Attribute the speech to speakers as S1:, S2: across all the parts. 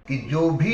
S1: कि जो भी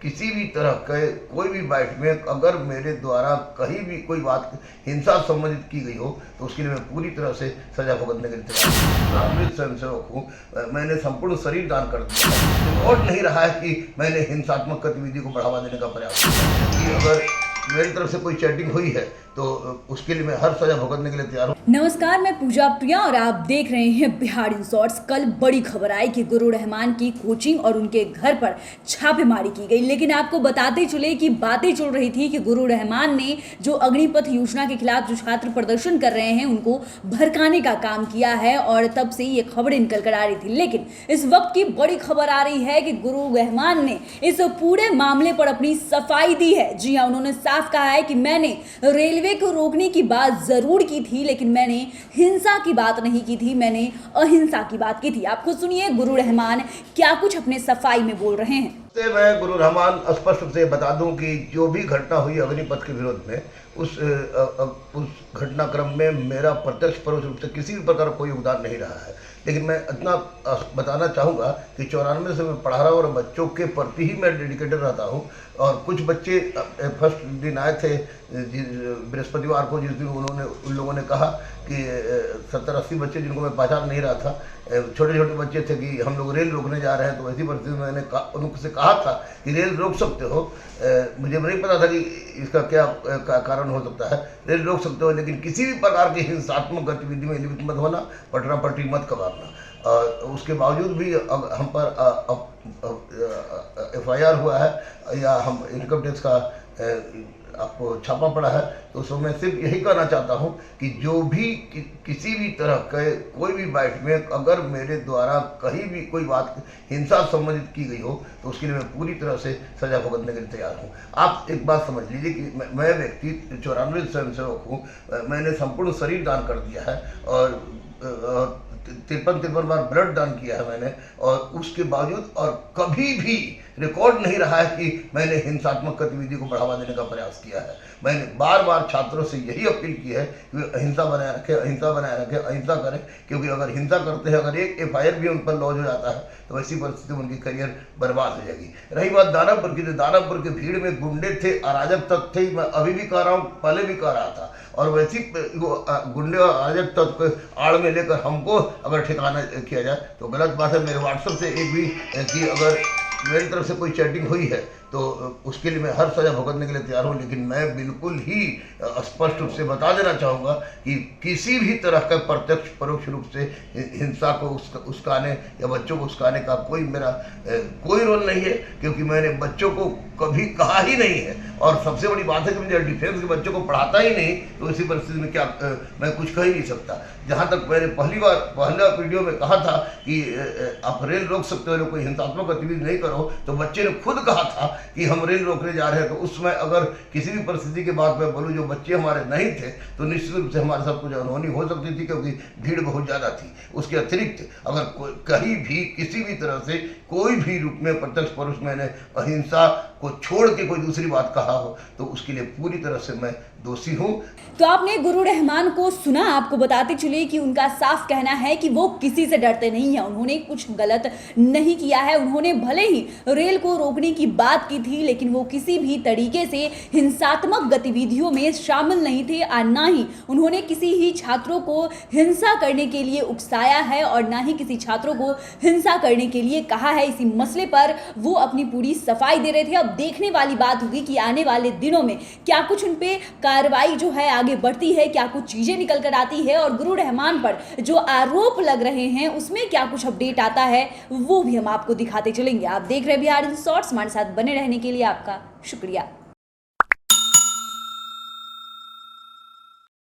S1: किसी भी तरह के कोई भी बाइट में अगर मेरे द्वारा कहीं भी कोई बात हिंसा संबंधित की गई हो तो उसके लिए मैं पूरी तरह से सजा भुगतने के लिए तैयार हूँ। स्वयंसेवक हूँ, मैंने संपूर्ण शरीर दान कर दिया और नहीं रहा है कि मैंने हिंसात्मक गतिविधि को बढ़ावा देने का प्रयास किया। अगर मेरी तरफ से कोई चैटिंग हुई है तो उसके लिए मैं हर सजा भुगतने के लिए तैयार हूँ।
S2: नमस्कार, मैं पूजा प्रिया और आप देख रहे हैं बिहार इन शॉर्ट्स। कल बड़ी खबर आई कि गुरु रहमान की कोचिंग और उनके घर पर छापेमारी की गई, लेकिन आपको बताते चले कि बातें चल रही थी कि गुरु रहमान ने जो अग्निपथ योजना के खिलाफ जो छात्र प्रदर्शन कर रहे हैं उनको भड़काने का काम किया है और तब से ये खबरें निकल कर आ रही थी। लेकिन इस वक्त की बड़ी खबर आ रही है कि गुरु रहमान ने इस पूरे मामले पर अपनी सफाई दी है। जी हाँ, उन्होंने साफ कहा है कि मैंने रेलवे को रोकने की बात जरूर की थी, लेकिन मैंने हिंसा की बात नहीं की थी, मैंने अहिंसा की बात की थी। आप खुद सुनिए गुरु रहमान क्या कुछ अपने सफाई में बोल रहे हैं।
S1: मैं गुरु रहमान स्पष्ट रूप से बता दूं कि जो भी घटना हुई अग्निपथ के विरोध में उस घटनाक्रम में मेरा प्रत्यक्ष परोक्ष रूप से किसी भी प्रकार का कोई योगदान नहीं रहा है। लेकिन मैं इतना बताना चाहूँगा कि 94 से मैं पढ़ा रहा हूँ और बच्चों के प्रति ही मैं डेडिकेटेड रहता हूँ। और कुछ बच्चे फर्स्ट दिन आए थे बृहस्पतिवार को, जिस दिन उन लोगों ने कहा कि 70-80 बच्चे जिनको मैं पहचान नहीं रहा था, छोटे छोटे बच्चे थे कि हम लोग रेल रोकने जा रहे हैं। तो ऐसी परिस्थिति में मैंने उनसे कहा था कि रेल रोक सकते हो। मुझे नहीं पता था कि इसका क्या कारण हो सकता है। रेल रोक सकते हो, लेकिन किसी भी प्रकार की हिंसात्मक गतिविधि में लिप्त मत होना, पटरा पटरी मत करवाना। उसके बावजूद भी हम पर FIR हुआ है या हम इनकम टैक्स का आपको छापा पड़ा है। तो उसमें मैं सिर्फ यही कहना चाहता हूं कि जो भी किसी भी तरह के कोई भी बाइट में अगर मेरे द्वारा कहीं भी कोई बात हिंसा संबंधित की गई हो तो उसके लिए मैं पूरी तरह से सजा भुगतने के लिए तैयार हूं। आप एक बात समझ लीजिए कि मैं व्यक्ति 94 स्वयंसेवक हूँ, मैंने संपूर्ण शरीर दान कर दिया है और 53 बार ब्लड दान किया है मैंने, और उसके बावजूद और कभी भी रिकॉर्ड नहीं रहा है कि मैंने हिंसात्मक गतिविधि को बढ़ावा देने का प्रयास किया है। मैंने बार बार छात्रों से यही अपील की है कि वे अहिंसा बनाए रखें, अहिंसा करें, क्योंकि अगर हिंसा करते हैं, अगर एक FIR भी उन पर लॉन्च हो जाता है तो ऐसी परिस्थिति में उनकी करियर बर्बाद हो जाएगी। रही बात दानापुर की, तो दानापुर के भीड़ में गुंडे थे, अराजक तत्व थे। मैं अभी भी कह रहा हूँ, पहले भी कह रहा था। और वैसी गुंडे और अराजक तत्व को आड़ में लेकर हमको अगर ठिकाना किया जाए तो गलत बात है। मेरे व्हाट्सएप से एक भी कि अगर मेरी तरफ से कोई चैटिंग हुई है तो उसके लिए मैं हर सजा भुगतने के लिए तैयार हूँ। लेकिन मैं बिल्कुल ही स्पष्ट रूप से बता देना चाहूँगा कि किसी भी तरह का प्रत्यक्ष परोक्ष रूप से हिंसा को उस्काने या बच्चों को उस्काने का मेरा कोई रोल नहीं है, क्योंकि मैंने बच्चों को कभी कहा ही नहीं है। और सबसे बड़ी बात है कि मुझे डिफेंस के बच्चों को पढ़ाता ही नहीं, तो इसी परिस्थिति में क्या मैं कुछ कह ही नहीं सकता। जहाँ तक मैंने पहला वीडियो में कहा था कि आप रेल रोक सकते हो, कोई हिंसात्मक गतिविधि नहीं करो, तो बच्चे ने खुद कहा था कि हम रेल रोकने जा रहे हैं। तो उसमें अगर किसी भी परिस्थिति के बाद मैं बोलूँ जो बच्चे हमारे नहीं थे तो निश्चित रूप से हमारे साथ कुछ अनहोनी हो सकती थी, क्योंकि भीड़ बहुत ज़्यादा थी। उसके अतिरिक्त अगर कहीं भी किसी भी तरह से कोई भी रूप में प्रत्यक्ष परोक्ष मैंने अहिंसा को छोड़ के कोई दूसरी बात कहा हो तो उसके लिए पूरी तरह से मैं दोषी हूँ।
S2: तो आपने गुरु रहमान को सुना। आपको बताते चले कि उनका साफ कहना है कि वो किसी से डरते नहीं है, उन्होंने कुछ गलत नहीं किया है। उन्होंने भले ही रेल को रोकने की बात की थी, लेकिन वो किसी भी तरीके से हिंसात्मक गतिविधियों में शामिल नहीं थे और ना ही उन्होंने किसी ही छात्रों को हिंसा करने के लिए उकसाया है और ना ही किसी छात्रों को हिंसा करने के लिए कहा है। इसी मसले पर वो अपनी पूरी सफाई दे रहे थे। अब देखने वाली बात होगी कि आने वाले दिनों में क्या कुछ उन पे कार्रवाई जो है आगे बढ़ती है, क्या कुछ चीजें निकल कर आती है और गुरु रहमान पर जो आरोप लग रहे हैं उसमें क्या कुछ अपडेट आता है वो भी हम आपको दिखाते चलेंगे। आप देख रहे हैं बिहार इन शॉर्ट्स। हमारे साथ बने रहने के लिए आपका शुक्रिया।